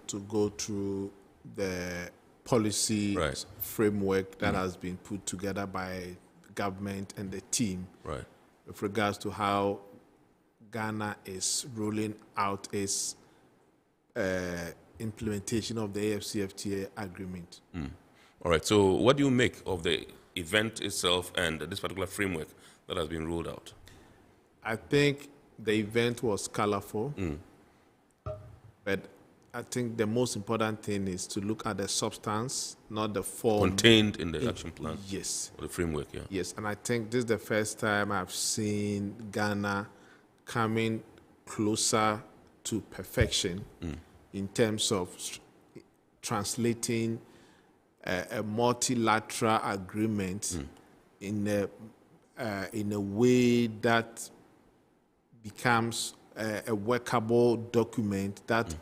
to go through the policy framework that has been put together by the government and the team with regards to how Ghana is rolling out its implementation of the AfCFTA agreement. All right, so what do you make of the event itself and this particular framework that has been rolled out? I think the event was colorful, but I think the most important thing is to look at the substance, not the form. Contained in the action plan? Yes. Or the framework, yeah. Yes, and I think this is the first time I've seen Ghana coming closer to perfection in terms of translating a multilateral agreement in a way that becomes a workable document that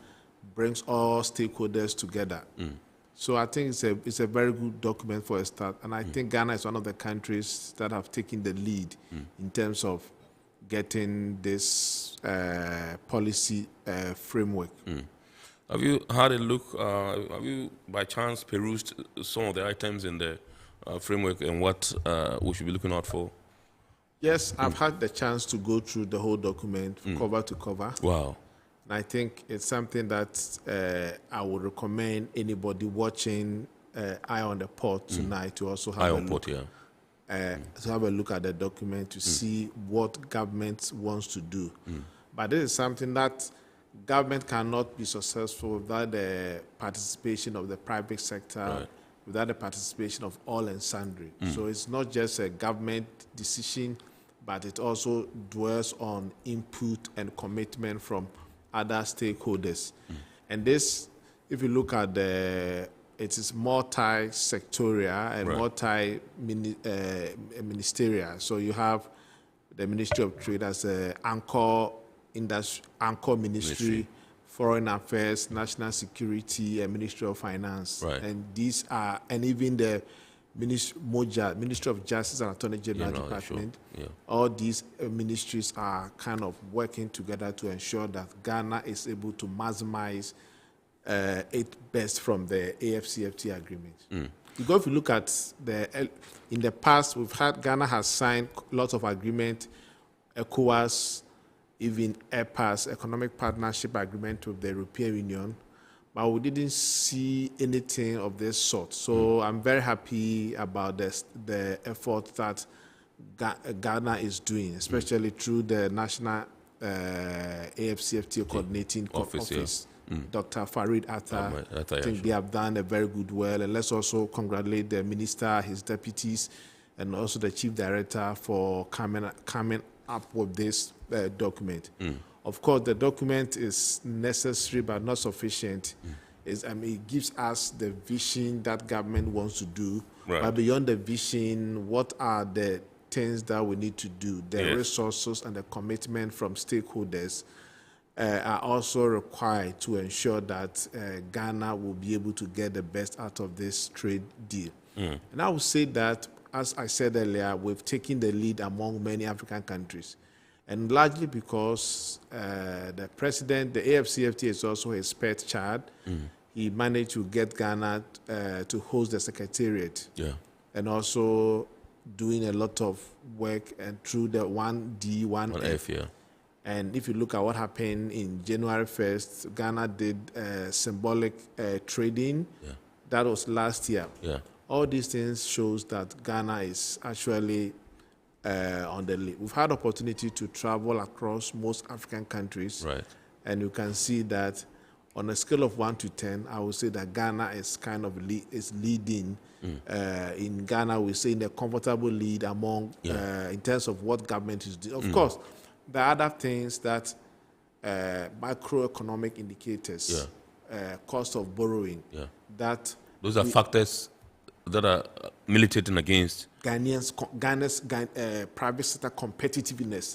brings all stakeholders together. So I think it's a very good document for a start, and I think Ghana is one of the countries that have taken the lead in terms of getting this policy framework. Have you had a look, have you by chance perused some of the items in the framework and what we should be looking out for? Yes, I've had the chance to go through the whole document cover to cover. Wow. And I think it's something that I would recommend anybody watching Eye on the Pot tonight to also have a look. To have a look at the document to see what government wants to do. But this is something that government cannot be successful without the participation of the private sector, without the participation of all and sundry. So it's not just a government decision, but it also dwells on input and commitment from other stakeholders. And this, if you look at it is multi-sectorial and multi-ministerial. So you have the Ministry of Trade as an anchor ministry, Foreign Affairs, National Security, and Ministry of Finance. And these are, and even the Ministry of Justice and Attorney General Department. All these ministries are kind of working together to ensure that Ghana is able to maximize it best from the AfCFTA agreement. Because if you look at in the past, Ghana has signed lots of agreements, ECOWAS, even EPAS, Economic Partnership Agreement with the European Union, but we didn't see anything of this sort. So I'm very happy about the effort that Ghana is doing, especially through the National AfCFTA Coordinating Office. Dr. Farid Atta, I think they have done a very good work. And let's also congratulate the minister, his deputies, and also the chief director for coming up with this document. Of course, the document is necessary but not sufficient. It gives us the vision that government wants to do. But beyond the vision, what are the things that we need to do? The resources and the commitment from stakeholders are also required to ensure that Ghana will be able to get the best out of this trade deal. And I would say that, as I said earlier, we've taken the lead among many African countries. And largely because the president, the AfCFTA is also his pet child. He managed to get Ghana to host the secretariat. And also doing a lot of work and through the 1D, 1F. And if you look at what happened in January 1st, Ghana did symbolic trading. That was last year. All these things shows that Ghana is actually on the lead. We've had opportunity to travel across most African countries, and you can see that on a scale of 1 to 10, I would say that Ghana is kind of leading. In Ghana, we say in a comfortable lead among in terms of what government is doing. Of course, there are other things that macroeconomic indicators, cost of borrowing, that those are factors that are militating against Ghana's private sector competitiveness.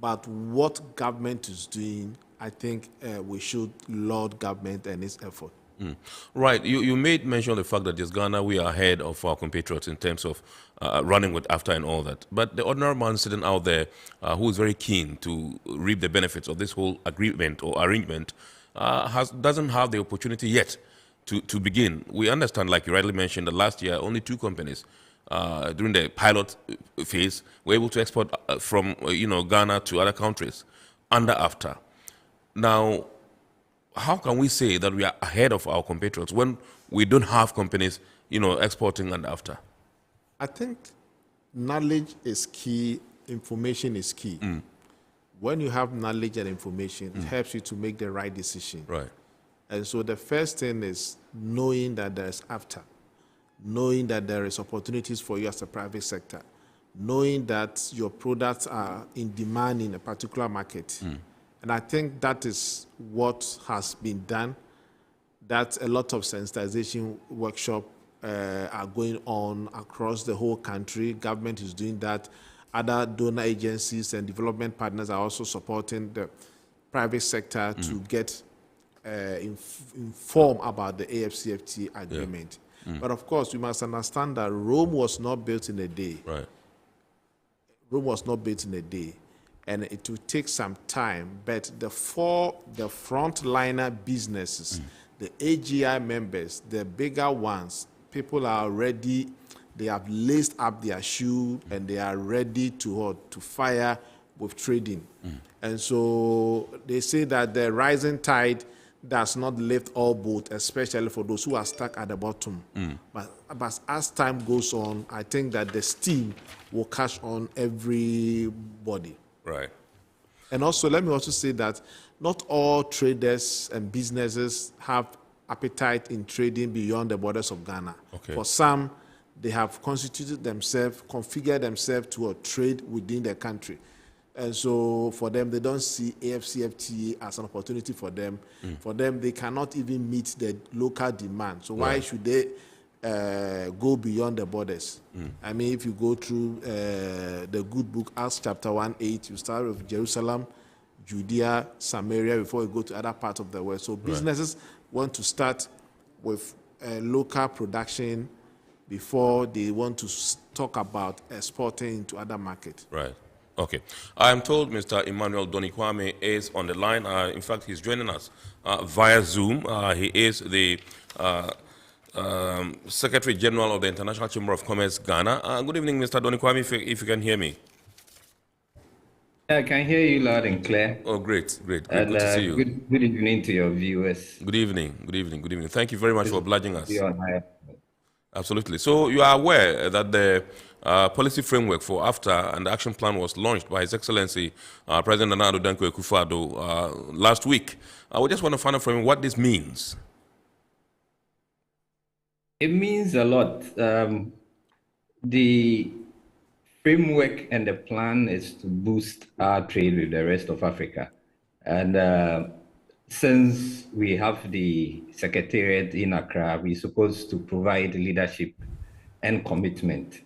But what government is doing, I think we should laud government and its effort. Right. You made mention of the fact that just Ghana, we are ahead of our compatriots in terms of running with AfTA and all that. But the ordinary man sitting out there who is very keen to reap the benefits of this whole agreement or arrangement doesn't have the opportunity yet to begin. We understand, like you rightly mentioned, that last year only 2 companies during the pilot phase were able to export from Ghana to other countries under AfTA. Now, how can we say that we are ahead of our compatriots when we don't have companies, exporting under AfTA? I think knowledge is key, information is key. When you have knowledge and information, it helps you to make the right decision. Right. And so the first thing is knowing that there is AfTA, knowing that there is opportunities for you as a private sector, knowing that your products are in demand in a particular market. And I think that is what has been done, that a lot of sensitization workshops are going on across the whole country. Government is doing that. Other donor agencies and development partners are also supporting the private sector to get informed about the AfCFTA agreement. But of course, we must understand that Rome was not built in a day. Right. Rome was not built in a day, and it will take some time. But the frontliner businesses, the AGI members, the bigger ones, people are already, they have laced up their shoe and they are ready to fire with trading. And so they say that the rising tide does not lift all boats, especially for those who are stuck at the bottom. But as time goes on, I think that the steam will catch on everybody. Right. And also, let me also say that not all traders and businesses have appetite in trading beyond the borders of Ghana. Okay. For some, they have constituted themselves, configured themselves to a trade within the country. And so for them, they don't see AfCFTA as an opportunity for them. For them, they cannot even meet the local demand. So why should they go beyond the borders? I mean, if you go through the good book, Acts chapter 1:8, you start with Jerusalem, Judea, Samaria, before you go to other parts of the world. So businesses want to start with local production before they want to talk about exporting into other markets. Right. Okay. I am told Mr. Emmanuel Donikwame is on the line. In fact, he's joining us via Zoom. He is the Secretary General of the International Chamber of Commerce, Ghana. Good evening, Mr. Donikwame, if you can hear me. I can hear you loud and clear. Oh, great. Good to see you. Good evening to your viewers. Good evening. Thank you very much for obliging us. Absolutely. So you are aware that the policy framework for AfTA and the action plan was launched by His Excellency President Nana Addo Dankwa Akufo-Addo last week. We just want to find out from him what this means. It means a lot. The framework and the plan is to boost our trade with the rest of Africa. And since we have the Secretariat in Accra, we're supposed to provide leadership and commitment.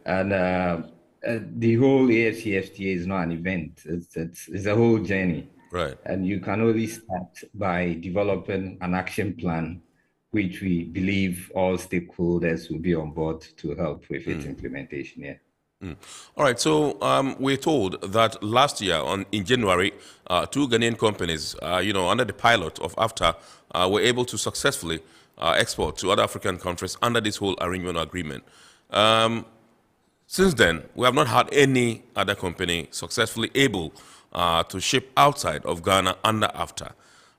And the whole AfCFTA is not an event. It's a whole journey. Right. And you can only start by developing an action plan, which we believe all stakeholders will be on board to help with its implementation. Yeah. All right, so we're told that last year, in January, 2 Ghanaian companies, under the pilot of AfTA, were able to successfully export to other African countries under this whole arrangement or agreement. Since then, we have not had any other company successfully able to ship outside of Ghana under AfTA.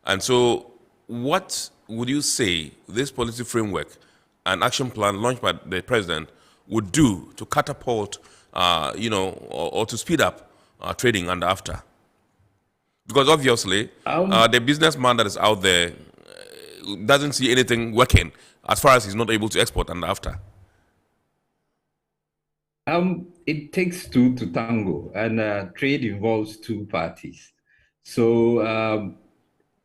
And so what would you say this policy framework and action plan launched by the president would do to catapult, or to speed up trading under AfTA? Because obviously, the businessman that is out there doesn't see anything working as far as he's not able to export under AfTA. It takes two to tango, and trade involves two parties. So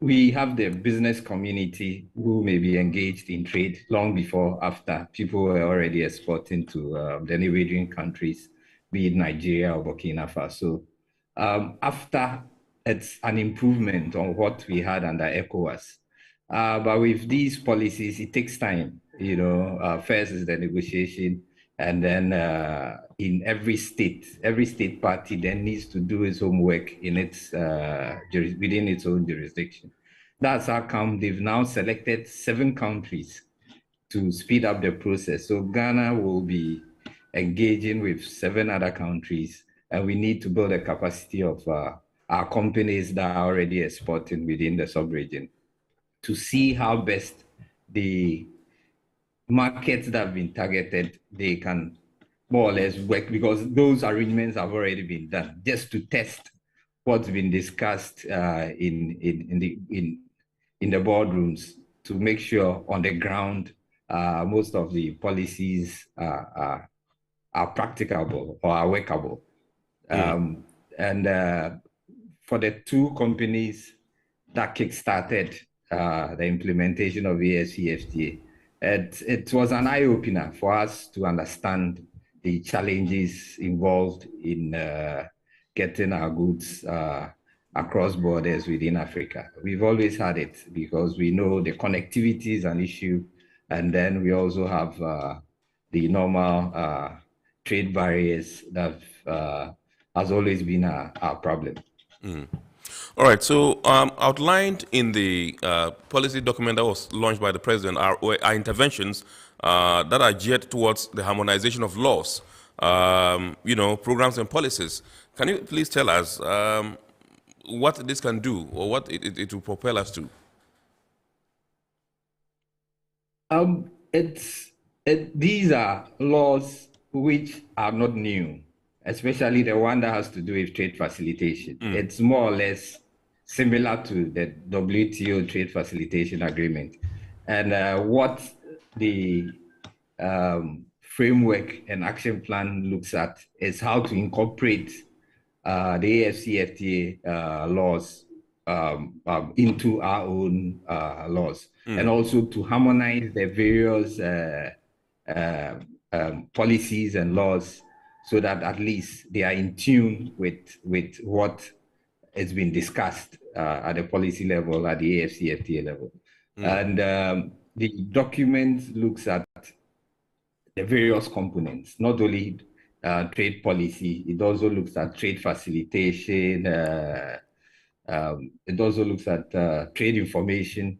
we have the business community who may be engaged in trade long before AfTA. People were already exporting to the neighboring countries, be it Nigeria or Burkina Faso. AfTA, it's an improvement on what we had under ECOWAS. But with these policies, it takes time. First is the negotiation, and then in every state party then needs to do its homework in its within its own jurisdiction. That's how come they've now selected 7 countries to speed up the process. So Ghana will be engaging with 7 other countries, and we need to build a capacity of our companies that are already exporting within the sub-region to see how best the markets that have been targeted, they can more or less work, because those arrangements have already been done just to test what's been discussed in the boardrooms, to make sure on the ground most of the policies are practicable or are workable. And for the 2 companies that kickstarted the implementation of AfCFTA, it was an eye-opener for us to understand the challenges involved in getting our goods across borders within Africa. We've always had it because we know the connectivity is an issue, and then we also have the normal trade barriers that has always been our problem. All right, so outlined in the policy document that was launched by the president are interventions that are geared towards the harmonization of laws, programs and policies. Can you please tell us what this can do, or what it will propel us to? These are laws which are not new, especially the one that has to do with trade facilitation. It's more or less similar to the WTO trade facilitation agreement. And what the framework and action plan looks at is how to incorporate the AfCFTA laws into our own laws, and also to harmonize the various policies and laws, so that at least they are in tune with what has been discussed at the policy level, at the AfCFTA level. And the document looks at the various components, not only trade policy, it also looks at trade facilitation, it also looks at trade information.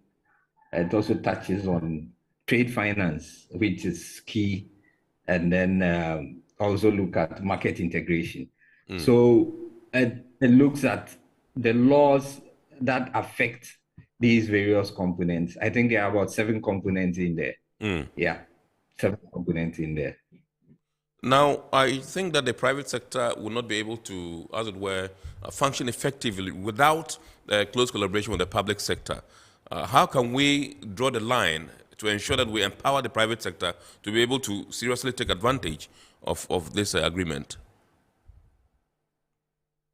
It also touches on trade finance, which is key, and then also look at market integration. So it looks at the laws that affect these various components. I think there are about 7 components in there. Yeah, 7 components in there. Now, I think that the private sector will not be able to, as it were, function effectively without close collaboration with the public sector. How can we draw the line to ensure that we empower the private sector to be able to seriously take advantage of this agreement?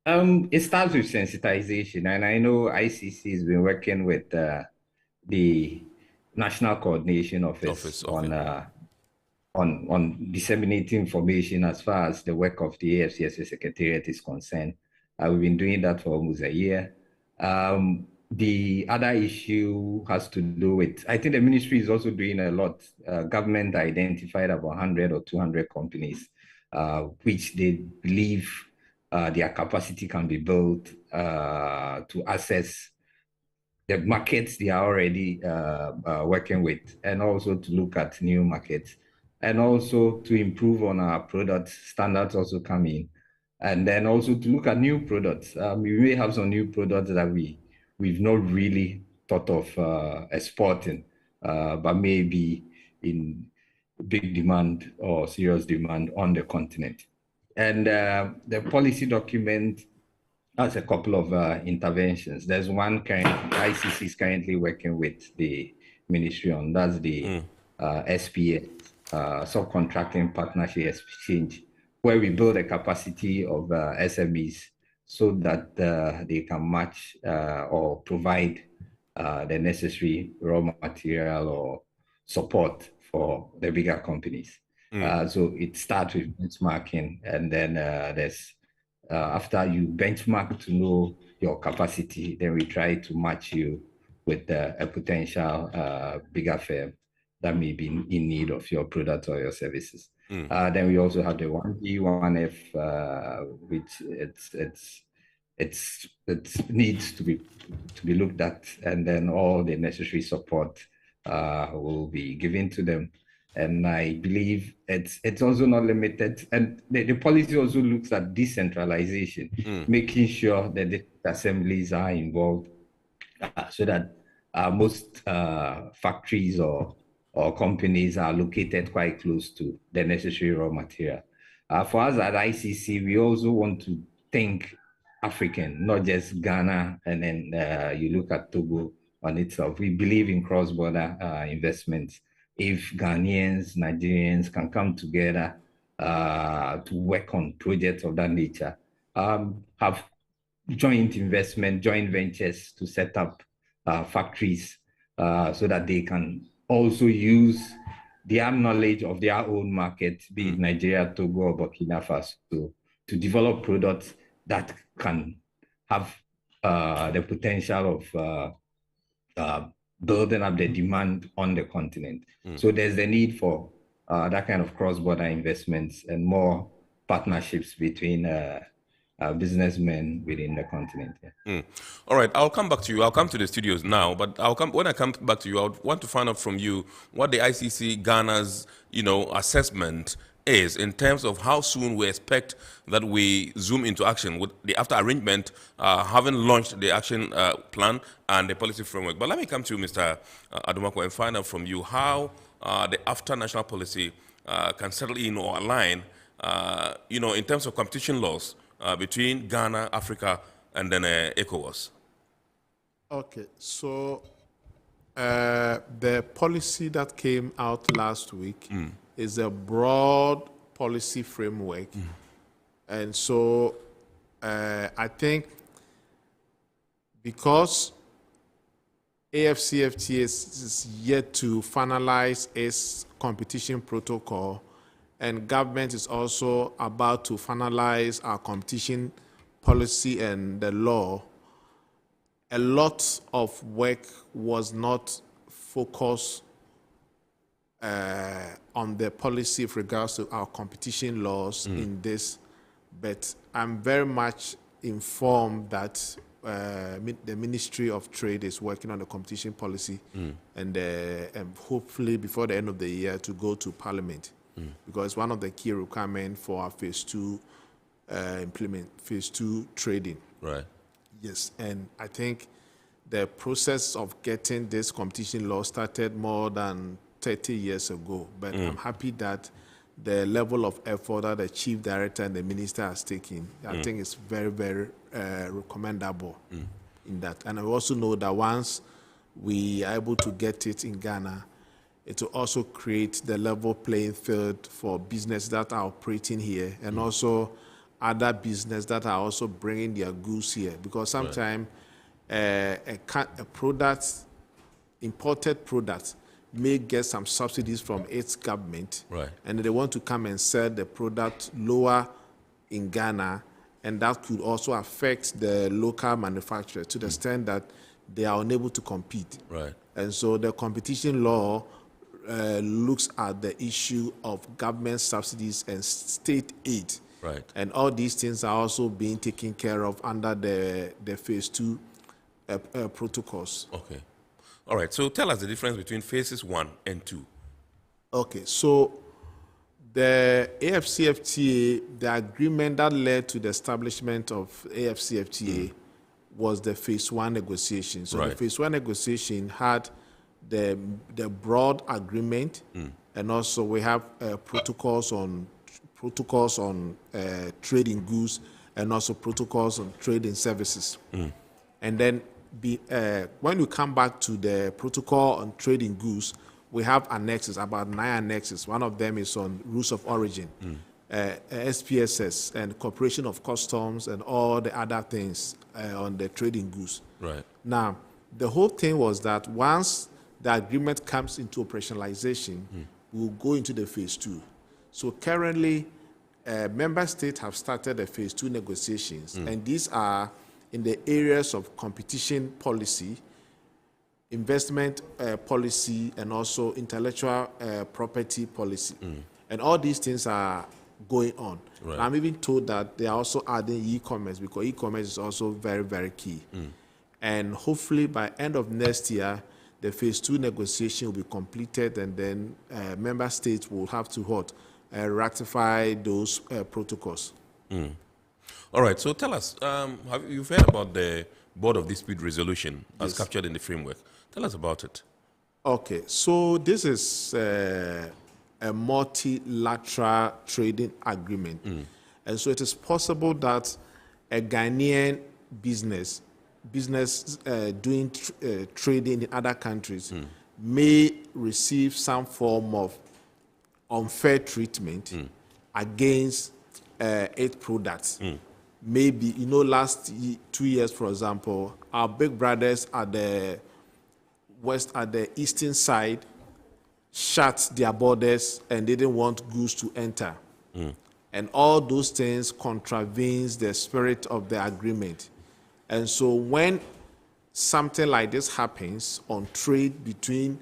It starts with sensitization, and I know ICC has been working with the National Coordination Office on disseminating information as far as the work of the AfCFTA Secretariat is concerned. We've been doing that for almost a year. The other issue has to do with, I think the ministry is also doing a lot. Government identified about 100 or 200 companies, which they believe their capacity can be built to access the markets they are already working with, and also to look at new markets, and also to improve on our product standards also come in, and then also to look at new products. We may have some new products that we've not really thought of exporting, but maybe in big demand or serious demand on the continent. And the policy document has a couple of interventions. There's one ICC is currently working with the ministry on, that's the SPS, Subcontracting Partnership Exchange, where we build a capacity of SMEs so that they can match or provide the necessary raw material or support for the bigger companies. So it starts with benchmarking, and then there's after you benchmark to know your capacity, then we try to match you with a potential bigger firm that may be in need of your product or your services. Then we also have the 1G, 1F, which it needs to be looked at, and then all the necessary support will be given to them. And I believe it's also not limited. And the policy also looks at decentralization, making sure that the assemblies are involved so that most factories or companies are located quite close to the necessary raw material. For us at ICC, we also want to think African, not just Ghana, and then you look at Togo on itself. We believe in cross-border investments. If Ghanaians, Nigerians can come together to work on projects of that nature, have joint investment, joint ventures to set up factories so that they can also use their knowledge of their own market, be it Nigeria, Togo, or Burkina Faso, to develop products that can have the potential of building up the demand on the continent. So there's the need for that kind of cross-border investments and more partnerships between businessmen within the continent. Yeah. All right, I'll come back to you. I'll come to the studios now, but when I come back to you, I want to find out from you what the ICC Ghana's assessment is in terms of how soon we expect that we zoom into action with the AfCFTA arrangement, having launched the action plan and the policy framework. But let me come to you, Mr. Adomako, and find out from you how the AfCFTA national policy can settle in or align, in terms of competition laws between Ghana, Africa, and then ECOWAS. Okay, so the policy that came out last week is a broad policy framework. And so I think because AfCFTA is yet to finalize its competition protocol, and government is also about to finalize our competition policy and the law, a lot of work was not focused on the policy with regards to our competition laws in this, but I'm very much informed that the Ministry of Trade is working on the competition policy and hopefully before the end of the year to go to Parliament. Because one of the key requirements for our phase 2 phase 2 trading. Right. Yes, and I think the process of getting this competition law started more than 30 years ago, but I'm happy that the level of effort that the Chief Director and the Minister has taken, I think is very, very recommendable in that. And I also know that once we are able to get it in Ghana, it will also create the level playing field for business that are operating here and also other business that are also bringing their goods here. Because sometimes a product, imported product, may get some subsidies from its government, and they want to come and sell the product lower in Ghana, and that could also affect the local manufacturer to the extent that they are unable to compete. Right. And so the competition law looks at the issue of government subsidies and state aid. Right. And all these things are also being taken care of under the phase 2 protocols. Okay. All right. So tell us the difference between phases 1 and 2. Okay. So the AfCFTA, the agreement that led to the establishment of AfCFTA was the phase 1 negotiation. So the phase 1 negotiation had the broad agreement, and also we have protocols on trading goods, and also protocols on trading services. And then when you come back to the protocol on trading goods, we have annexes, about 9 annexes. One of them is on rules of origin, SPSS, and cooperation of customs, and all the other things on the trading goods. Right. Now, the whole thing was that once the agreement comes into operationalization, we'll go into the phase 2. So currently, member states have started the phase 2 negotiations, and these are in the areas of competition policy, investment policy, and also intellectual property policy. And all these things are going on. Right. I'm even told that they are also adding e-commerce, because e-commerce is also very, very key. And hopefully by end of next year, the phase 2 negotiation will be completed, and then member states will have to ratify those protocols. All right, so tell us, you've heard about the Board of Dispute Resolution as captured in the framework. Tell us about it. Okay, so this is a multilateral trading agreement. And so it is possible that a Ghanaian business doing trading in other countries may receive some form of unfair treatment against its products. Maybe, last 2 years, for example, our big brothers at the eastern side shut their borders and they didn't want goods to enter. And all those things contravenes the spirit of the agreement. And so when something like this happens on trade between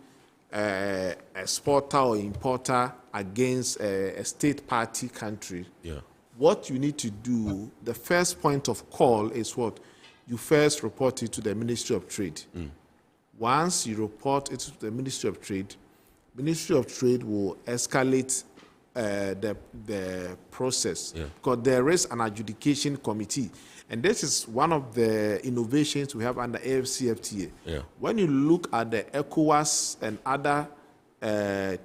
exporter or importer against a state party country, what you need to do, the first point of call is what? You first report it to the Ministry of Trade. Once you report it to the Ministry of Trade will escalate the process, because there is an adjudication committee. And this is one of the innovations we have under AfCFTA. When you look at the ECOWAS and other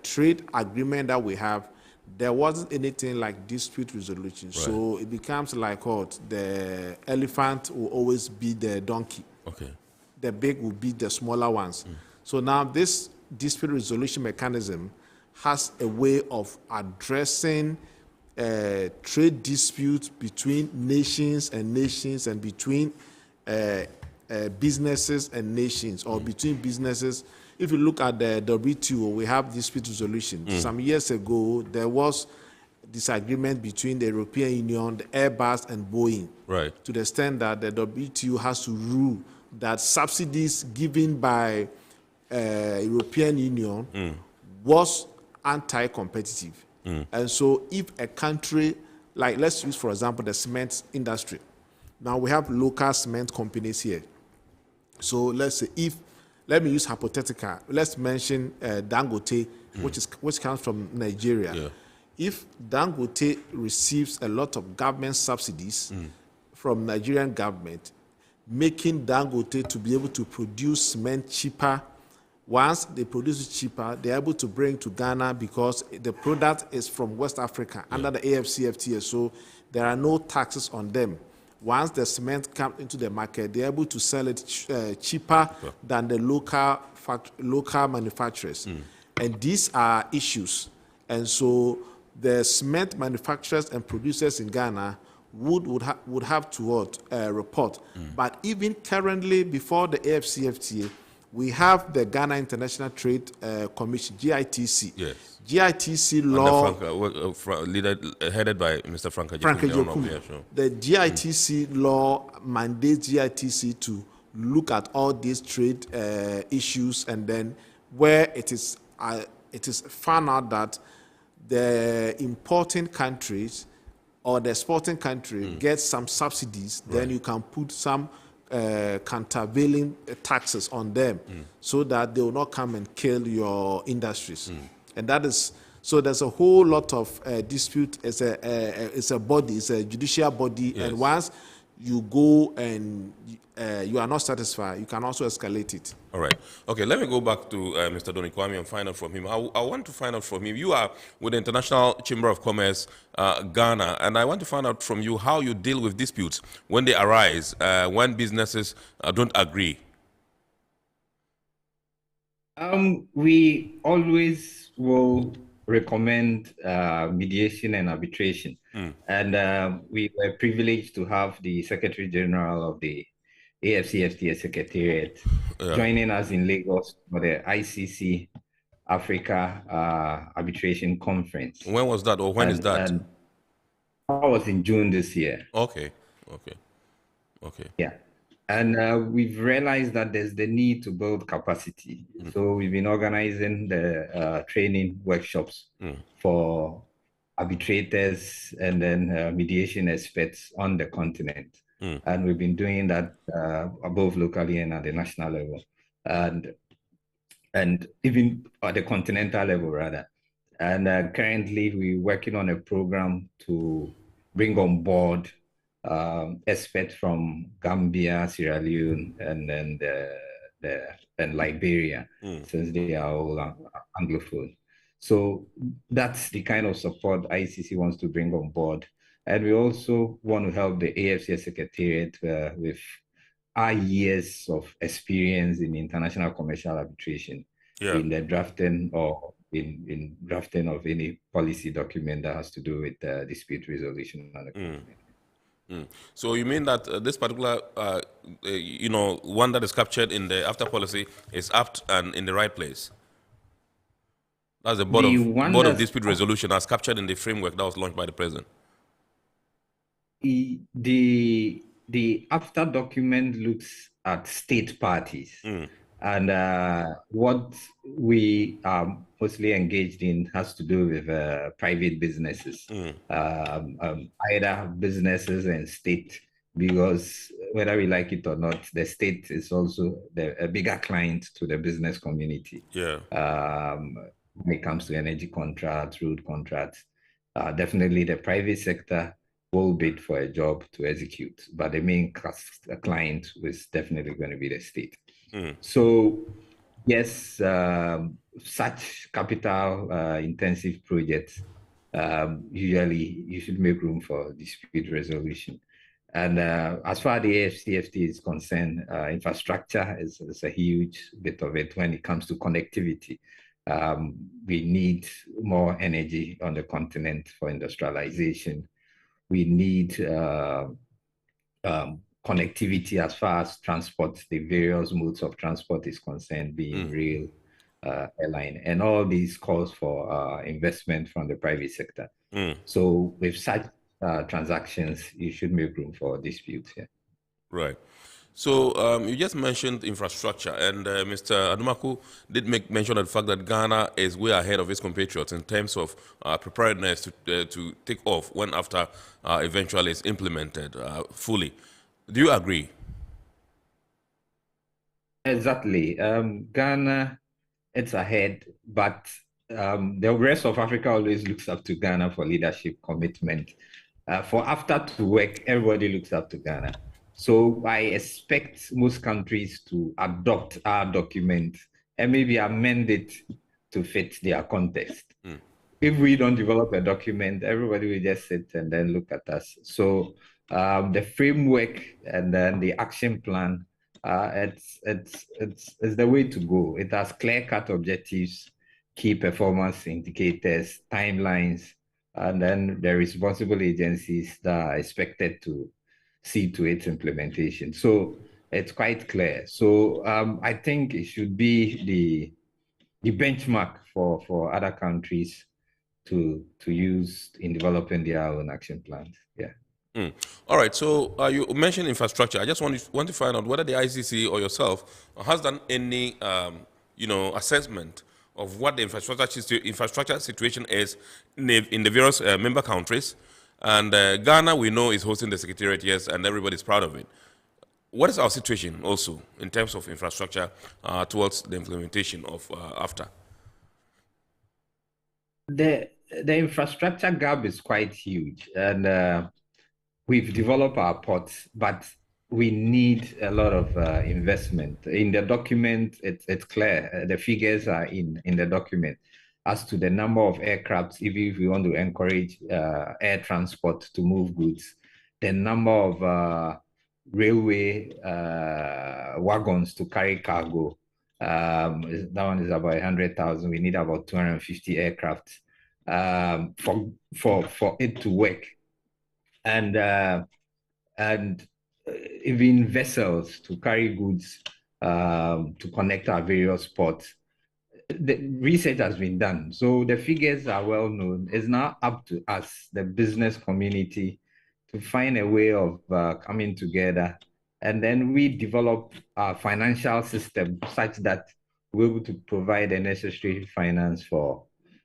trade agreement that we have, there wasn't anything like dispute resolution. Right. So it becomes like what? The elephant will always be the donkey. Okay. The big will be the smaller ones. So now this dispute resolution mechanism has a way of addressing trade disputes between nations and between businesses and nations, or between businesses. If you look at the WTO, we have dispute resolution. Some years ago, there was disagreement between the European Union, the Airbus, and Boeing. Right. To the extent that the WTO has to rule that subsidies given by European Union was anti-competitive. And so if a country, like let's use, for example, the cement industry. Now we have local cement companies here. So let's say let me use hypothetical. Let's mention Dangote, which comes from Nigeria. If Dangote receives a lot of government subsidies from Nigerian government, making Dangote to be able to produce cement cheaper. Once they produce it cheaper, they're able to bring to Ghana because the product is from West Africa under the AfCFTA, so there are no taxes on them. Once the cement comes into the market, they're able to sell it cheaper than the local manufacturers. And these are issues. And so the cement manufacturers and producers in Ghana would have to report. But even currently, before the AfCFTA, we have the Ghana International Trade Commission, GITC. Yes. GITC law... headed by Mr. Frank Ajekun. The GITC law mandates GITC to look at all these trade issues, and then where it is found out that the importing countries or the exporting country gets some subsidies, then you can put some countervailing taxes on them so that they will not come and kill your industries. And that is, so there's a whole lot of dispute. It's a body, it's a judicial body, and once you go and you are not satisfied, you can also escalate it. All right. Okay, let me go back to Mr. Donikwame and find out from him. I want to find out from him. You are with the International Chamber of Commerce, Ghana, and I want to find out from you how you deal with disputes when they arise, when businesses don't agree. We always will recommend mediation and arbitration. And we were privileged to have the Secretary General of the AfCFTA Secretariat joining us in Lagos for the ICC Africa Arbitration Conference. When was that, or when is that? And that was in June this year. Okay. Yeah. And we've realized that there's the need to build capacity. So we've been organizing the training workshops for arbitrators and then mediation experts on the continent. And we've been doing that both locally and at the national level, and even at the continental level, rather. And currently, we're working on a program to bring on board experts from Gambia, Sierra Leone, and Liberia, since they are all Anglophone. So that's the kind of support ICC wants to bring on board. And we also want to help the AfCFTA Secretariat with our years of experience in international commercial arbitration, in the drafting or in drafting of any policy document that has to do with dispute resolution on the continent. So you mean that this particular, one that is captured in the AfCFTA policy is apt and in the right place? That's the Board of Dispute Resolution as captured in the framework that was launched by the President. The AfCFTA document looks at state parties. And what we are mostly engaged in has to do with private businesses, either businesses and state, because whether we like it or not, the state is also a bigger client to the business community. When it comes to energy contracts, road contracts, definitely the private sector will bid for a job to execute, but the main client is definitely going to be the state. So yes, such capital intensive projects, usually you should make room for dispute resolution. And as far as the AfCFTA is concerned, infrastructure is a huge bit of it when it comes to connectivity. We need more energy on the continent for industrialization. We need connectivity as far as transport, the various modes of transport is concerned, being rail, airline, and all these calls for investment from the private sector. So with such transactions, you should make room for disputes here. Right. So you just mentioned infrastructure, and Mr. Adumaku did make mention of the fact that Ghana is way ahead of its compatriots in terms of preparedness to take off when AfCFTA eventually is implemented fully. Do you agree? Exactly. Ghana, it's ahead, but the rest of Africa always looks up to Ghana for leadership commitment. For AfCFTA to work, everybody looks up to Ghana. So I expect most countries to adopt our document and maybe amend it to fit their context. If we don't develop a document, everybody will just sit and then look at us. So the framework and then the action plan, it's the way to go. It has clear-cut objectives, key performance indicators, timelines, and then the responsible agencies that are expected to see to its implementation. So it's quite clear. So I think it should be the benchmark for other countries to use in developing their own action plans. Yeah. All right. So you mentioned infrastructure. I just want to find out whether the ICC or yourself has done any assessment of what the infrastructure situation is in the various member countries. And Ghana, we know, is hosting the Secretariat, yes, and everybody's proud of it. What is our situation also in terms of infrastructure towards the implementation of AfCFTA? The infrastructure gap is quite huge, and we've developed our ports, but we need a lot of investment. In the document, it's clear. The figures are in the document. As to the number of aircrafts, even if we want to encourage air transport to move goods, the number of railway wagons to carry cargo, that one is about 100,000. We need about 250 aircraft for it to work, and even vessels to carry goods to connect our various ports. The research has been done, so the figures are well known. It's now up to us, the business community, to find a way of coming together, and then we develop a financial system such that we're able to provide the necessary finance for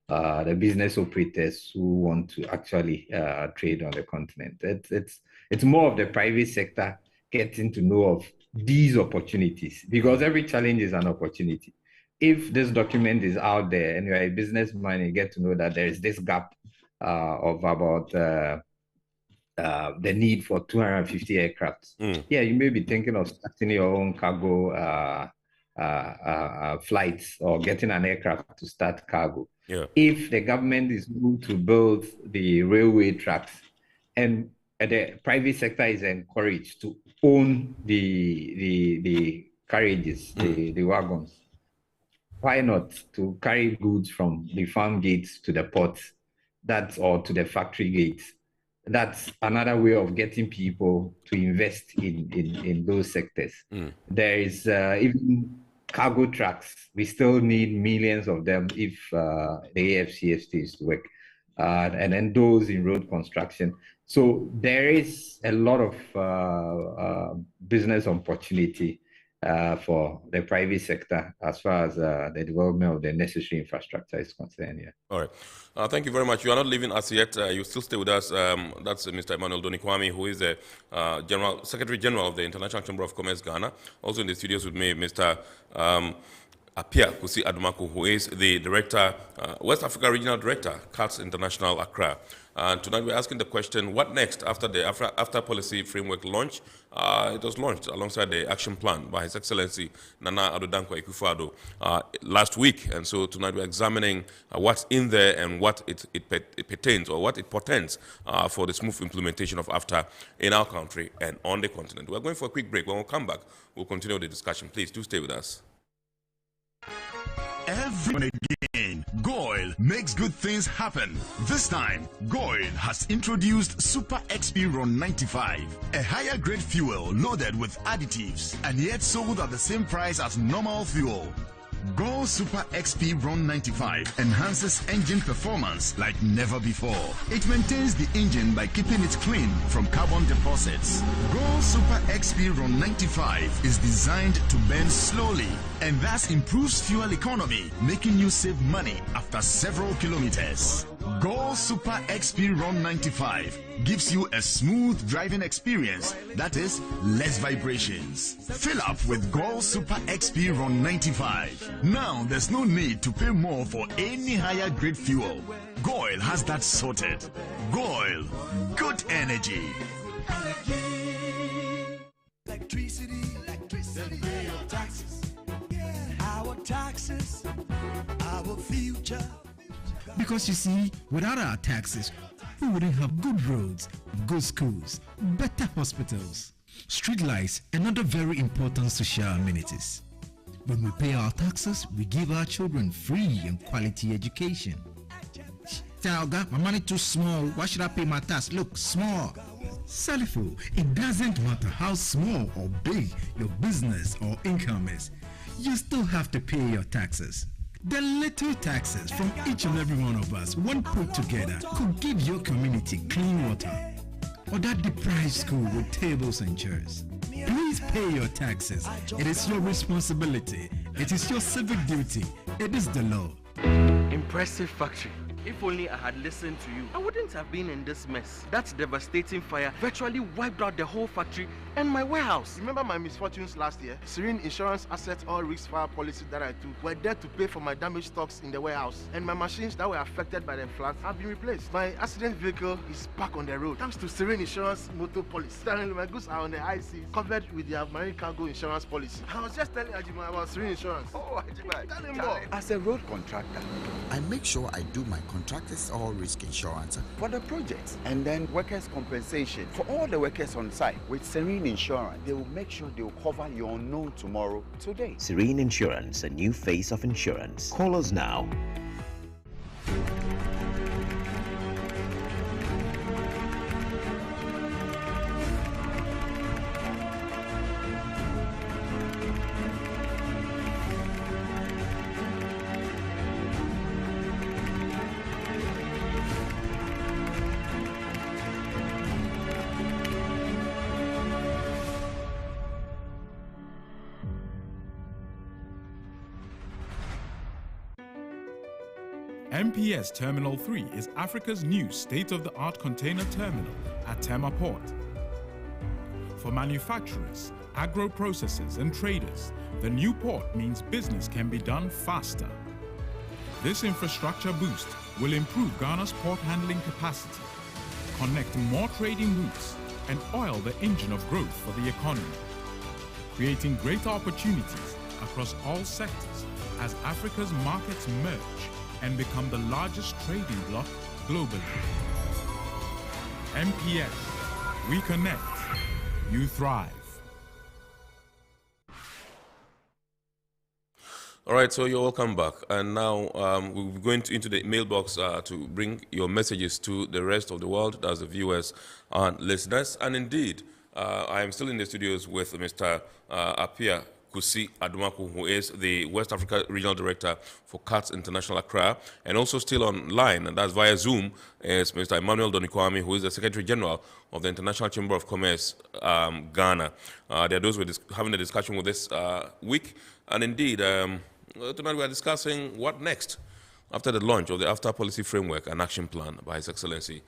the business operators who want to actually trade on the continent. It's more of the private sector getting to know of these opportunities, because every challenge is an opportunity. If this document is out there and you're a businessman, you get to know that there is this gap of about the need for 250 aircraft. Yeah, you may be thinking of starting your own cargo flights or getting an aircraft to start cargo. Yeah. If the government is going to build the railway tracks and the private sector is encouraged to own the carriages, the wagons, why not to carry goods from the farm gates to the ports, or to the factory gates? That's another way of getting people to invest in those sectors. There is even cargo trucks. We still need millions of them if the AfCFTA is to work. And then those in road construction. So there is a lot of business opportunity for the private sector as far as the development of the necessary infrastructure is concerned. Yeah. All right. Thank you very much. You are not leaving us yet. You still stay with us. That's Mr. Emmanuel Donikwame, who is the Secretary General of the International Chamber of Commerce, Ghana. Also in the studios with me, Mr. Apia Kusi Adumako, who is the Director, West Africa Regional Director, CATS International Accra. And tonight we're asking the question, what next after policy framework launch? It was launched alongside the action plan by His Excellency Nana Addo Dankwa Akufo-Addo last week. And so tonight we're examining what's in there and what it pertains or what it portends for the smooth implementation of AfCFTA in our country and on the continent. We're going for a quick break. When we come back, we'll continue the discussion. Please do stay with us. Every again, Goil makes good things happen. This time, Goil has introduced Super XP Ron 95, a higher grade fuel loaded with additives and yet sold at the same price as normal fuel. Go Super XP Ron 95 enhances engine performance like never before. It maintains the engine by keeping it clean from carbon deposits. Go Super XP Ron 95 is designed to burn slowly and thus improves fuel economy, making you save money after several kilometers. Go Super XP Ron 95 gives you a smooth driving experience, that is, less vibrations. Fill up with Go Super XP Ron 95. Now there's no need to pay more for any higher grade fuel. Goil has that sorted. Goil, good energy. Electricity, pay your taxes. Our taxes, our future. Because you see, without our taxes, we wouldn't have good roads, good schools, better hospitals, streetlights, and other very important social amenities. When we pay our taxes, we give our children free and quality education. Talga, my money too small. Why should I pay my tax? Look, small. Salifo, it doesn't matter how small or big your business or income is. You still have to pay your taxes. The little taxes from each and every one of us, when put together, could give your community clean water or that deprived school with tables and chairs. Please pay your taxes. It is your responsibility. It is your civic duty. It is the law. Impressive factory. If only I had listened to you, I wouldn't have been in this mess. That devastating fire virtually wiped out the whole factory and my warehouse. Remember my misfortunes last year? Serene Insurance Asset All Risk Fire policy that I took were there to pay for my damaged stocks in the warehouse. And my machines that were affected by the floods have been replaced. My accident vehicle is back on the road thanks to Serene Insurance Motor Policy. Suddenly my goods are on the high seas, covered with their marine cargo insurance policy. I was just telling Ajima about Serene Insurance. Oh, Ajima, tell him more. As a road contractor, I make sure I do my contractors all risk insurance for the projects and then workers' compensation for all the workers on site. With Serene Insurance, they will make sure they will cover your unknown tomorrow today. Serene Insurance, a new face of insurance. Call us now. Mps Terminal 3 is Africa's new state-of-the-art container terminal at Tema port. For manufacturers, agro-processors and traders, the new port means business can be done faster. This infrastructure boost will improve Ghana's port handling capacity, connect more trading routes, and oil the engine of growth for the economy, creating greater opportunities across all sectors as Africa's markets merge and become the largest trading bloc globally. MPS, we connect, you thrive. All right, so you're welcome back. And now we'll be going into the mailbox to bring your messages to the rest of the world, that's the viewers and listeners. And indeed, I am still in the studios with Mr. Apia Kusi Adumaku, who is the West Africa Regional Director for CATS International Accra, and also still online, and that's via Zoom, is Mr. Emmanuel Donikwame, who is the Secretary General of the International Chamber of Commerce, Ghana. There are those who are having a discussion with this week, and indeed, tonight we are discussing what next after the launch of the AfCFTA Policy Framework and Action Plan by His Excellency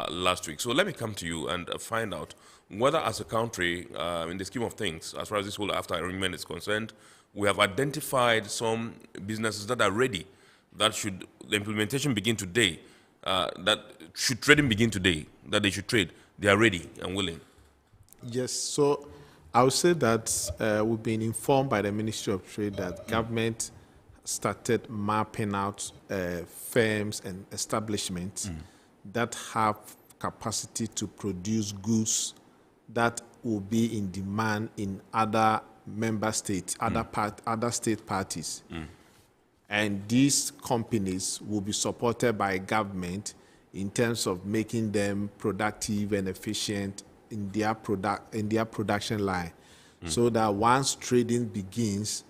last week. So let me come to you and find out whether as a country, in the scheme of things, as far as this whole AfCFTA arrangement is concerned, we have identified some businesses that are ready, that should the implementation begin today, that should trading begin today, that they should trade, they are ready and willing. Yes, so I would say that we've been informed by the Ministry of Trade that government started mapping out firms and establishments that have capacity to produce goods that will be in demand in other member states, other state parties. And these companies will be supported by government in terms of making them productive and efficient in their production line, so that once trading begins,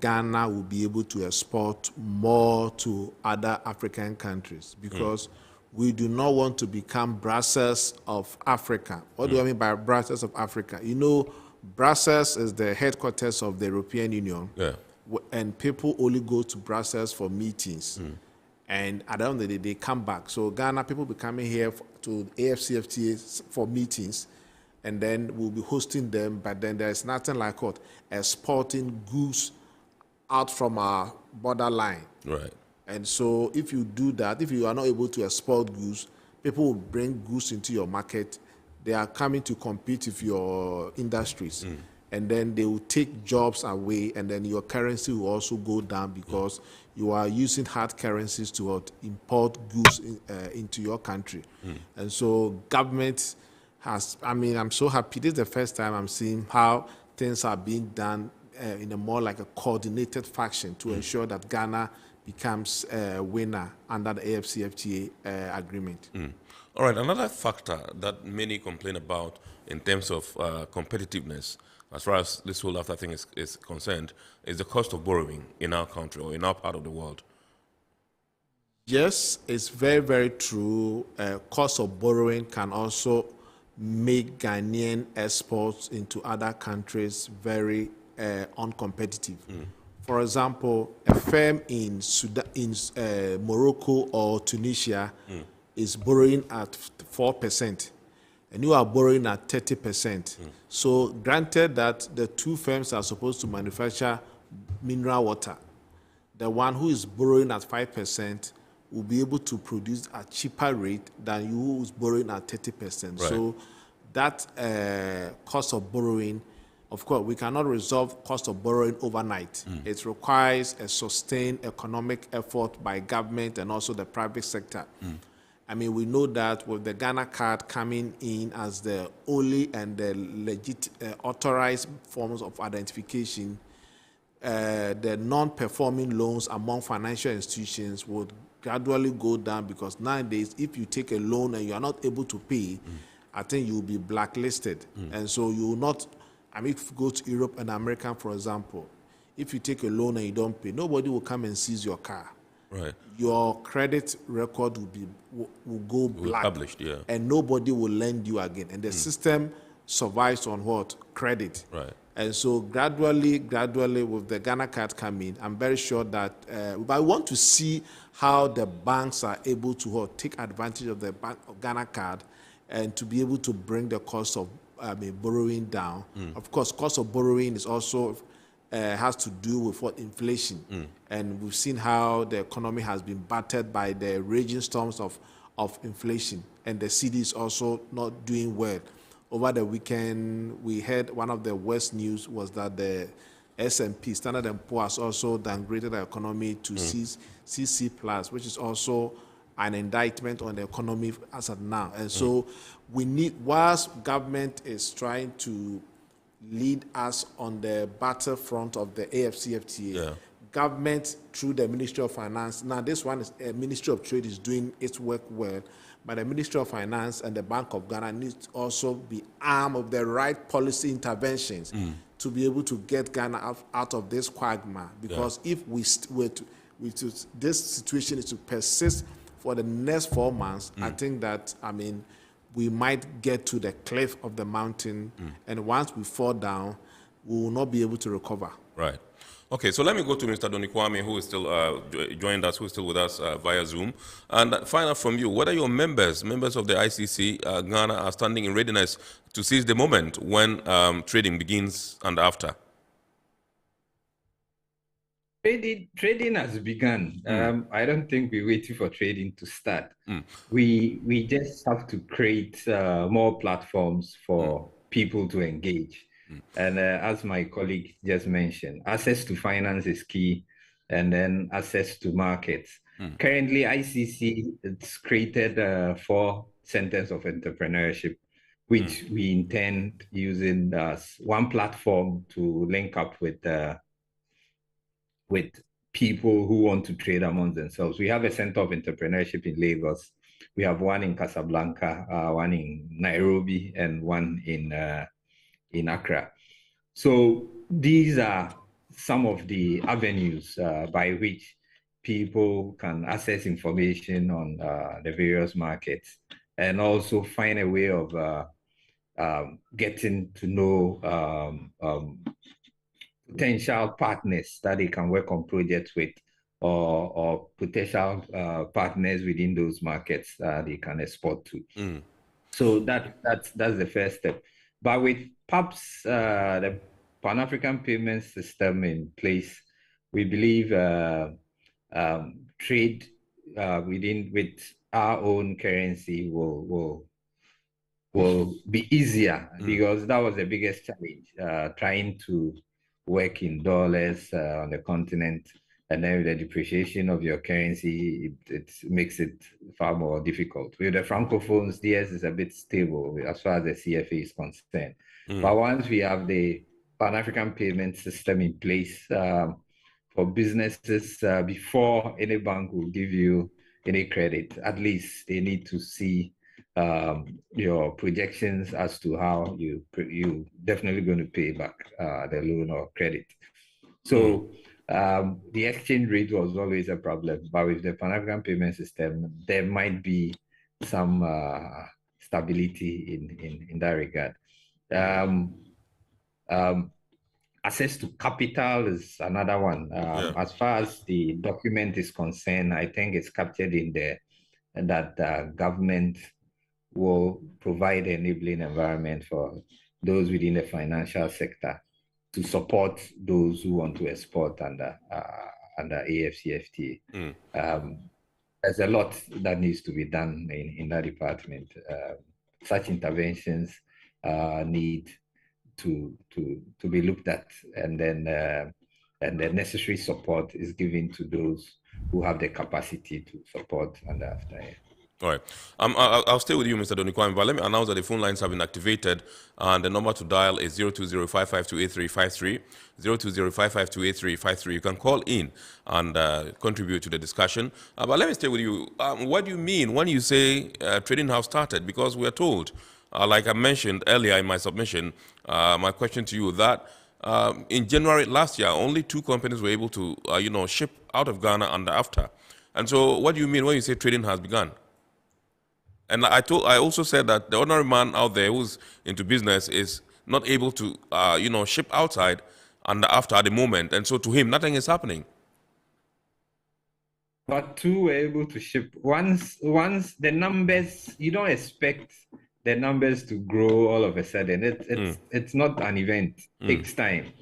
Ghana will be able to export more to other African countries, because we do not want to become Brussels of Africa. What do I mean by Brussels of Africa? You know, Brussels is the headquarters of the European Union, and people only go to Brussels for meetings. And at the end of the day, they come back. So Ghana, people be coming here to AfCFTA for meetings, and then we'll be hosting them, but then there's nothing like what? Exporting goods out from our borderline. Right. And so if you do that, if you are not able to export goods, people will bring goods into your market. They are coming to compete with your industries. And then they will take jobs away, and then your currency will also go down, because you are using hard currencies to import goods into your country. And so government has, I mean, I'm so happy. This is the first time I'm seeing how things are being done in a more like a coordinated fashion to ensure that Ghana becomes a winner under the AfCFTA agreement. All right, another factor that many complain about in terms of competitiveness, as far as this whole AfCFTA thing is concerned, is the cost of borrowing in our country or in our part of the world. Yes, it's very, very true. Cost of borrowing can also make Ghanaian exports into other countries very uncompetitive. For example, a firm in Morocco or Tunisia is borrowing at 4%, and you are borrowing at 30%. So granted that the two firms are supposed to manufacture mineral water, the one who is borrowing at 5% will be able to produce at cheaper rate than you who is borrowing at 30%. Right. So that cost of borrowing, of course, we cannot resolve cost of borrowing overnight. It requires a sustained economic effort by government and also the private sector. I mean, we know that with the Ghana card coming in as the only and the legit authorized forms of identification, the non-performing loans among financial institutions would gradually go down, because nowadays, if you take a loan and you are not able to pay, I think you will be blacklisted. And so you will not, I mean, if you go to Europe and America, for example, if you take a loan and you don't pay, nobody will come and seize your car. Right. Your credit record will go black, published, and nobody will lend you again. And the system survives on what? Credit. Right. And so gradually with the Ghana card coming, I'm very sure that, but I want to see how the banks are able to take advantage of the Ghana card and to be able to bring the cost of borrowing down. Of course, cost of borrowing is also has to do with inflation. And we've seen how the economy has been battered by the raging storms of inflation, and the city is also not doing well. Over the weekend, we heard one of the worst news was that the S&P, Standard & Poor's, also downgraded the economy to CC+, which is also an indictment on the economy as of now. And so we need, whilst government is trying to lead us on the battlefront of the AfCFTA, government through the Ministry of Finance, now this one is Ministry of Trade is doing its work well, but the Ministry of Finance and the Bank of Ghana needs to also be armed of the right policy interventions to be able to get Ghana out of this quagmire. Because if this situation is to persist for the next 4 months, I think that, we might get to the cliff of the mountain, and once we fall down, we will not be able to recover. Right. Okay, so let me go to Mr. Donikwame, who is still joined us, who is still with us via Zoom. And find out from you, what are your members of the ICC Ghana are standing in readiness to seize the moment when trading begins and after? Trading has begun. I don't think we're waiting for trading to start. We just have to create more platforms for people to engage. And as my colleague just mentioned, access to finance is key, and then access to markets. Currently, ICC has created 4 centers of entrepreneurship, which we intend using as one platform to link up with people who want to trade among themselves. We have a center of entrepreneurship in Lagos. We have one in Casablanca, one in Nairobi, and one in Accra. So these are some of the avenues by which people can access information on the various markets, and also find a way of getting to know potential partners that they can work on projects with, or potential partners within those markets they can export to. So that's the first step. But with PAPS, the Pan-African Payment System in place, we believe trade with our own currency will be easier, because that was the biggest challenge, trying to work in dollars on the continent, and then with the depreciation of your currency, it makes it far more difficult. With the Francophones, DS is a bit stable as far as the CFA is concerned. But once we have the Pan-African Payment System in place for businesses, before any bank will give you any credit, at least they need to see your projections as to how you definitely going to pay back the loan or credit. So the exchange rate was always a problem, but with the Pan-African Payment System, there might be some stability in that regard. Access to capital is another one. As far as the document is concerned, I think it's captured in there that government will provide an enabling environment for those within the financial sector to support those who want to export under AfCFTA. There's a lot that needs to be done in that department. Such interventions need to be looked at, and then and the necessary support is given to those who have the capacity to support under AfCFTA. All right. I'll stay with you, Mr. Donikwame, but let me announce that the phone lines have been activated, and the number to dial is 020-552-8353, 020-552-8353. You can call in and contribute to the discussion. But let me stay with you. What do you mean when you say trading house started? Because we are told, like I mentioned earlier in my submission, my question to you, that in January last year, only 2 companies were able to, ship out of Ghana under AfTA. And so what do you mean when you say trading has begun? And I also said that the ordinary man out there who's into business is not able to, ship outside and after the moment. And so to him, nothing is happening. But two were able to ship. Once the numbers, you don't expect the numbers to grow all of a sudden. It's not an event. It takes time.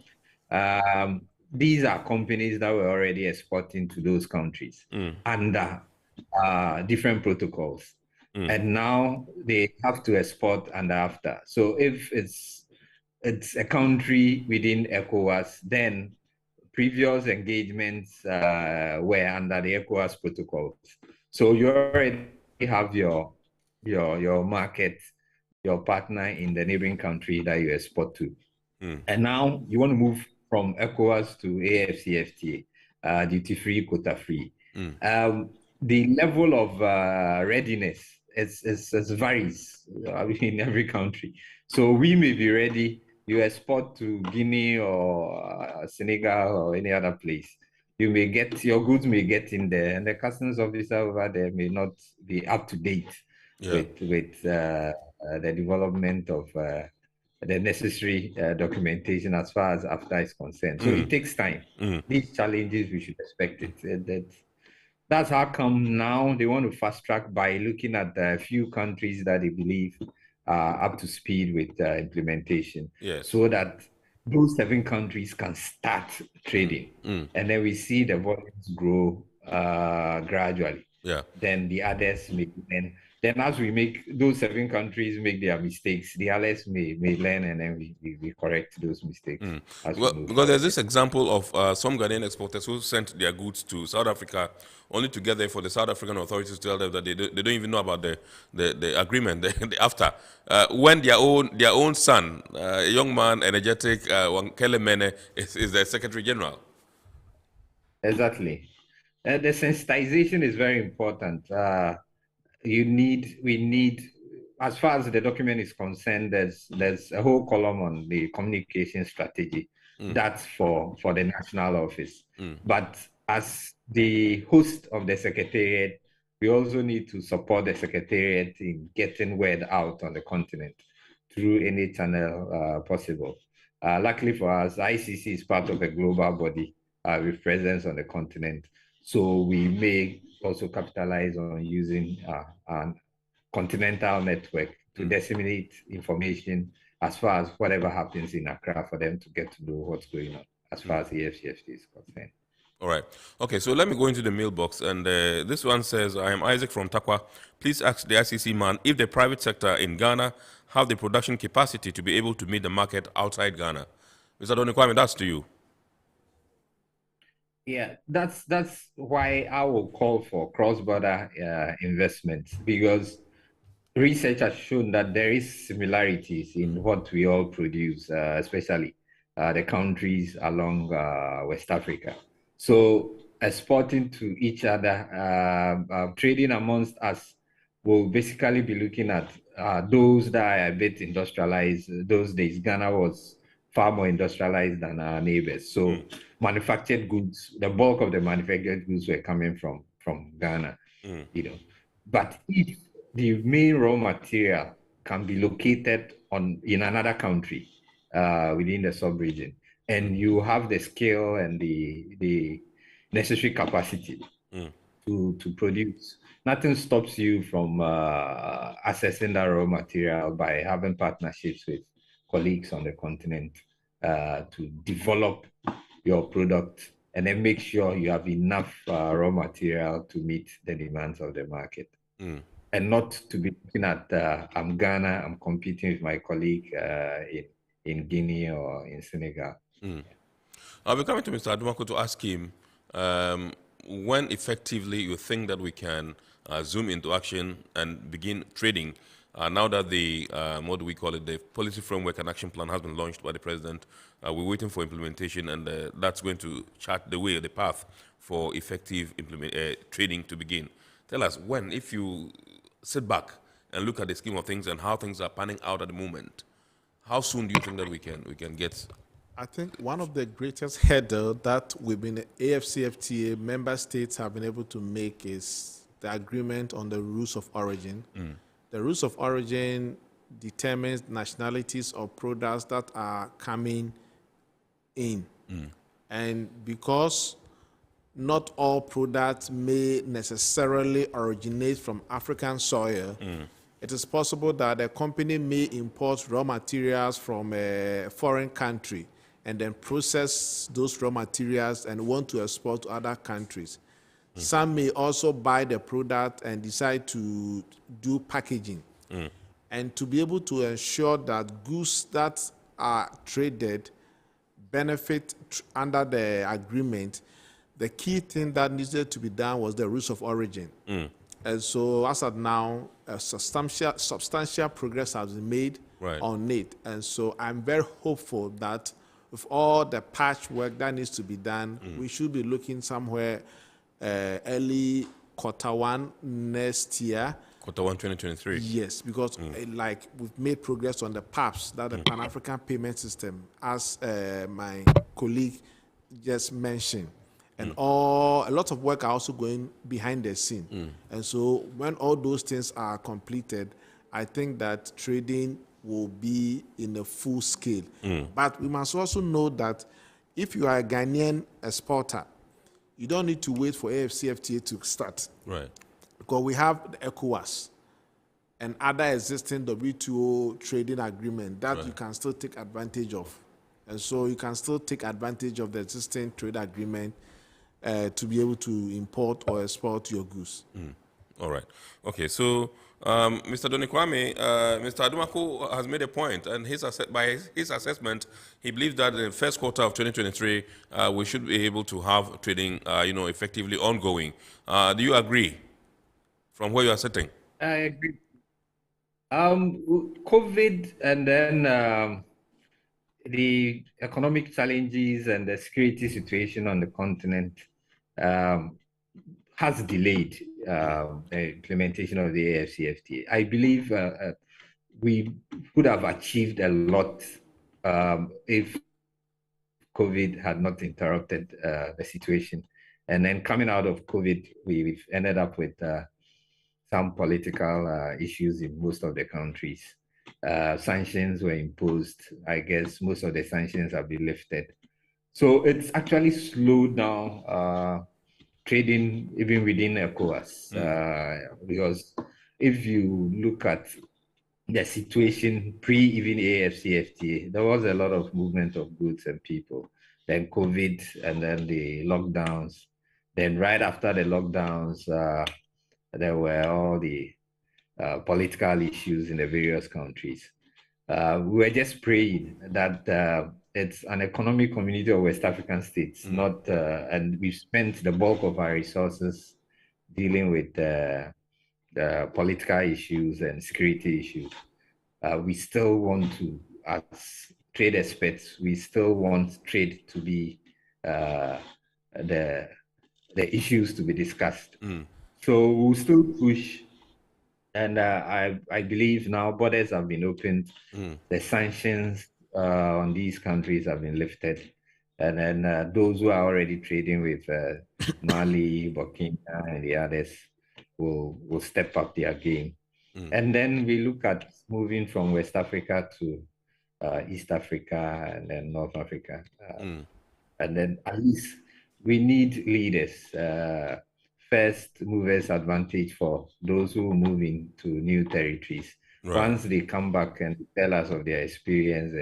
These are companies that were already exporting to those countries under different protocols. And now they have to export under AfCFTA. So if it's a country within ECOWAS, then previous engagements were under the ECOWAS protocols. So you already have your market, your partner in the neighboring country that you export to. And now you want to move from ECOWAS to AfCFTA, duty-free, quota-free. The level of readiness it varies in every country. So we may be ready. You export to Guinea or Senegal or any other place, you may get your goods may get in there, and the customs officer over there may not be up to date with the development of the necessary documentation as far as AfCFTA is concerned. So it takes time. These challenges, we should expect it. That's how come now they want to fast track by looking at a few countries that they believe are up to speed with implementation, so that those 7 countries can start trading. And then we see the volumes grow gradually. Then the others may learn. Then as we make those 7 countries make their mistakes, the others may learn, and then we correct those mistakes. Because there's this example of some Ghanaian exporters who sent their goods to South Africa only to get there for the South African authorities to tell them that they don't even know about the agreement, the AfCFTA. When their own son, a young man, energetic, Wankele Mene, is the Secretary General. Exactly. The sensitization is very important. We need, as far as the document is concerned, there's a whole column on the communication strategy. That's for the national office. But as the host of the secretariat, we also need to support the secretariat in getting word out on the continent through any channel possible. Luckily for us, ICC is part of a global body with presence on the continent. So we may also capitalize on using a continental network to disseminate information as far as whatever happens in Accra for them to get to know what's going on as far as the AfCFTA is concerned. All right. Okay, so let me go into the mailbox. And this one says, I am Isaac from Takwa. Please ask the ICC man if the private sector in Ghana have the production capacity to be able to meet the market outside Ghana. Mr. Donikwame, that's to you. Yeah, that's why I will call for cross-border investments, because research has shown that there is similarities in what we all produce, especially the countries along West Africa. So exporting to each other, trading amongst us will basically be looking at those that are a bit industrialized. Those days, Ghana was far more industrialized than our neighbors. So manufactured goods, the bulk of the manufactured goods were coming from Ghana, But if the main raw material can be located in another country within the sub-region, and you have the scale and the necessary capacity to produce, nothing stops you from accessing that raw material by having partnerships with colleagues on the continent to develop your product and then make sure you have enough raw material to meet the demands of the market. And not to be looking at, I'm Ghana, I'm competing with my colleague in Guinea or in Senegal. I'll be coming to Mr. Adumako to ask him when effectively you think that we can zoom into action and begin trading now that the, what do we call it, the policy framework and action plan has been launched by the president. We're waiting for implementation, and that's going to chart the way, the path for effective trading to begin. Tell us when, if you sit back and look at the scheme of things and how things are panning out at the moment, how soon do you think that we can get? I think one of the greatest hurdle that within AfCFTA member states have been able to make is the agreement on the rules of origin. The rules of origin determines nationalities of products that are coming in. And because not all products may necessarily originate from African soil, it is possible that a company may import raw materials from a foreign country and then process those raw materials and want to export to other countries. Some may also buy the product and decide to do packaging. And to be able to ensure that goods that are traded benefit under the agreement, the key thing that needed to be done was the rules of origin. And so as of now, a substantial progress has been made on it. And so I'm very hopeful that with all the patchwork that needs to be done, we should be looking somewhere early Q1 next year. Q1 2023. Yes, because like we've made progress on the PAPS, that the Pan-African Payment System, as my colleague just mentioned. And a lot of work are also going behind the scene. And so when all those things are completed, I think that trading will be in a full scale. But we must also know that if you are a Ghanaian exporter, you don't need to wait for AfCFTA to start. Because we have the ECOWAS and other existing WTO trading agreement that you can still take advantage of. And so you can still take advantage of the existing trade agreement to be able to import or export your goods. All right. Okay, so Mr. Donikwame, Mr. Adumako has made a point, and by his assessment, he believes that in the first quarter of 2023, we should be able to have trading, effectively ongoing. Do you agree from where you are sitting? I agree. COVID and then the economic challenges and the security situation on the continent has delayed the implementation of the AfCFTA. I believe we could have achieved a lot if COVID had not interrupted the situation. And then coming out of COVID, we've ended up with some political issues in most of the countries. Sanctions were imposed. I guess most of the sanctions have been lifted. So it's actually slowed down trading even within ECOWAS. Because if you look at the situation pre-even AfCFTA, there was a lot of movement of goods and people. Then COVID and then the lockdowns. Then right after the lockdowns, there were all the political issues in the various countries. We were just praying that it's an economic community of West African states, not, and we've spent the bulk of our resources dealing with the political issues and security issues. We still want to, as trade experts, we still want trade to be the issues to be discussed. So we'll still push. And I believe now borders have been opened. The sanctions on these countries have been lifted. And then those who are already trading with Mali, Burkina, and the others will step up their game. And then we look at moving from West Africa to East Africa and then North Africa. And then at least we need leaders. First movers advantage for those who move into new territories. Once they come back and tell us of their experience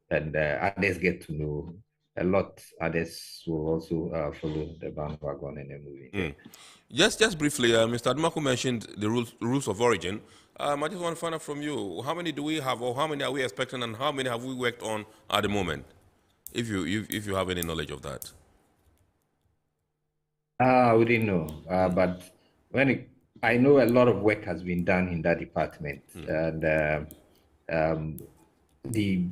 and others get to know a lot, others will also follow the bandwagon and then moving. Just briefly, Mr. Adumako mentioned the rules of origin. I just want to find out from you, how many do we have, or how many are we expecting, and how many have we worked on at the moment, if you have any knowledge of that? We didn't know, but I know a lot of work has been done in that department, and the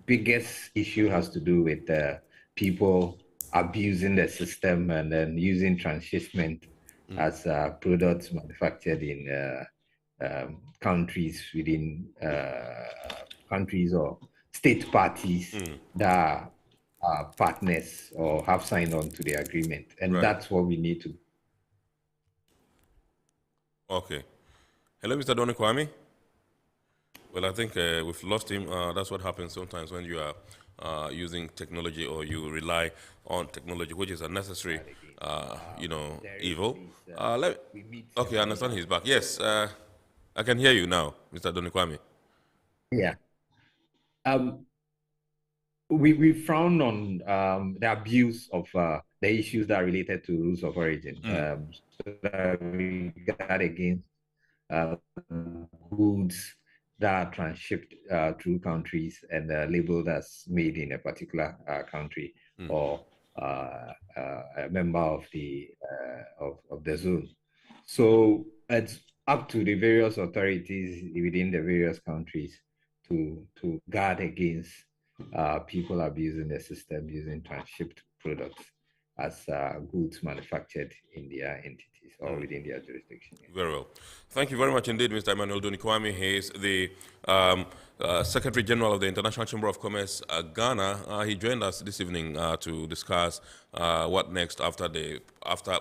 biggest issue has to do with people abusing the system and then using transshipment as products manufactured in countries within countries or state parties that are partners or have signed on to the agreement. And that's what we need to. Okay. Hello, Mr. Donikwame. Well, I think we've lost him. That's what happens sometimes when you are using technology or you rely on technology, which is a necessary, evil. Okay, I understand he's back. Yes, I can hear you now, Mr. Donikwame. Yeah. We frown on the abuse of the issues that are related to rules of origin. So that we guard against goods that are transshipped through countries and labeled as made in a particular country or a member of the zone. So it's up to the various authorities within the various countries to guard against people abusing the system using transshipped products as goods manufactured in their entities or within their jurisdiction. Very well. Thank you very much indeed, Mr. Emmanuel Donikwame. He is the Secretary General of the International Chamber of Commerce, Ghana. He joined us this evening to discuss what next after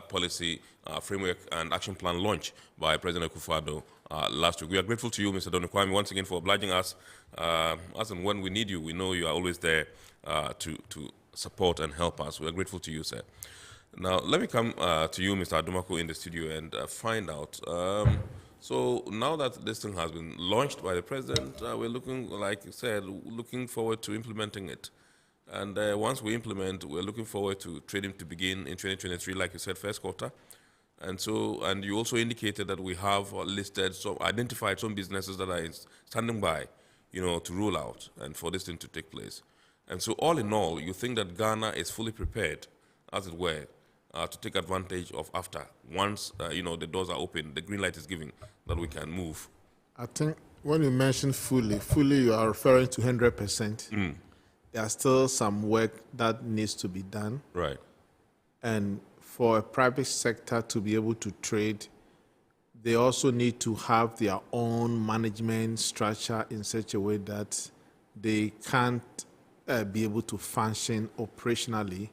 policy framework and action plan launch by President Akufo-Addo last week. We are grateful to you, Mr. Donikwame, once again for obliging us. As and when we need you, we know you are always there to support and help us. We are grateful to you, sir. Now, let me come to you, Mr. Adumako, in the studio and find out. So now that this thing has been launched by the president, we're looking, like you said, looking forward to implementing it. And once we implement, we're looking forward to trading to begin in 2023, like you said, first quarter. And so, and you also indicated that we have identified some businesses that are standing by, to roll out and for this thing to take place. And so, all in all, you think that Ghana is fully prepared, as it were, to take advantage of after once the doors are open, the green light is given, that we can move. I think when you mention fully you are referring to 100%. There's still some work that needs to be done. Right. And for a private sector to be able to trade, they also need to have their own management structure in such a way that they can't be able to function operationally.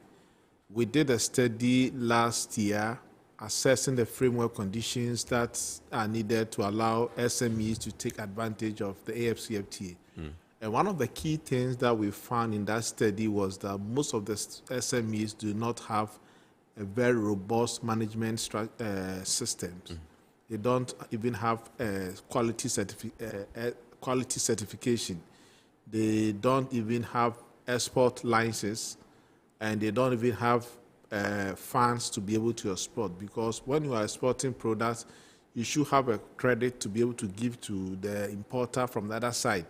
We did a study last year assessing the framework conditions that are needed to allow SMEs to take advantage of the AfCFTA. And one of the key things that we found in that study was that most of the SMEs do not have a very robust management systems. They don't even have quality certification. They don't even have export licenses, and they don't even have funds to be able to export, because when you are exporting products, you should have a credit to be able to give to the importer from the other side.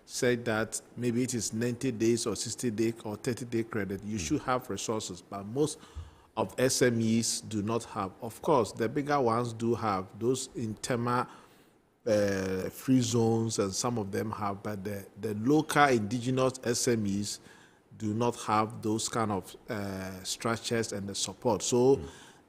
Say that maybe it is 90 days or 60 days or 30-day credit. You should have resources, but most of SMEs do not have. Of course, the bigger ones do have those in Tema free zones, and some of them have, but the local indigenous SMEs do not have those kind of structures and the support. So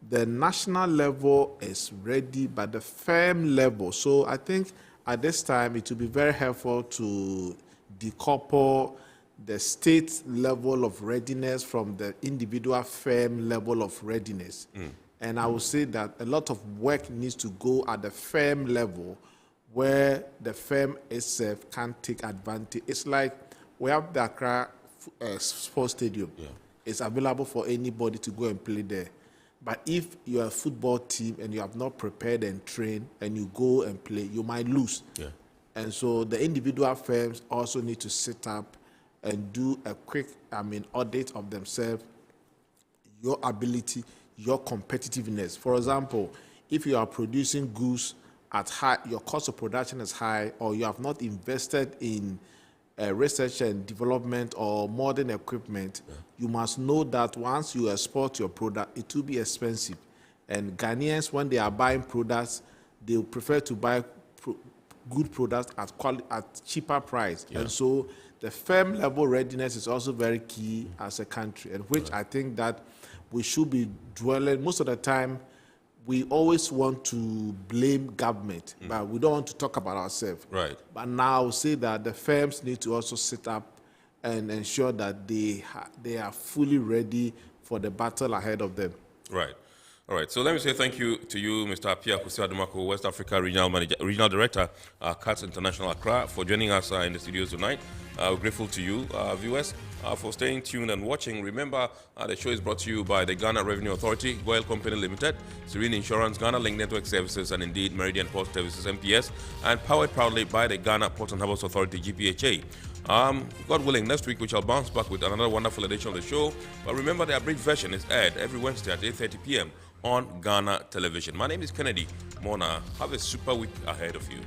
the national level is ready, but the firm level. So I think at this time it will be very helpful to decouple the state level of readiness from the individual firm level of readiness. And I would say that a lot of work needs to go at the firm level, where the firm itself can take advantage. It's like we have the Accra sports stadium. It's available for anybody to go and play there. But if you're a football team and you have not prepared and trained and you go and play, you might lose. And so the individual firms also need to sit up and do a quick, audit of themselves, your ability, your competitiveness. For example, if you are producing goods at high, your cost of production is high, or you have not invested in research and development or modern equipment, you must know that once you export your product, it will be expensive. And Ghanaians, when they are buying products, they will prefer to buy good products at cheaper price. And so the firm level readiness is also very key as a country, and which I think that we should be dwelling. Most of the time, we always want to blame government, but we don't want to talk about ourselves. But now I will say that the firms need to also sit up and ensure that they are fully ready for the battle ahead of them. All right, so let me say thank you to you, Mr. Apia Kusi-Adumako, West Africa Regional Director, CATS International Accra, for joining us in the studios tonight. We're grateful to you, viewers, for staying tuned and watching. Remember, the show is brought to you by the Ghana Revenue Authority, Goyle Company Limited, Serene Insurance, Ghana Link Network Services, and indeed Meridian Port Services, MPS, and powered proudly by the Ghana Port and Harbours Authority-GPHA. God willing, next week we shall bounce back with another wonderful edition of the show. But remember, the abridged version is aired every Wednesday at 8:30 p.m. on Ghana Television. My name is Kennedy Mona. Have a super week ahead of you.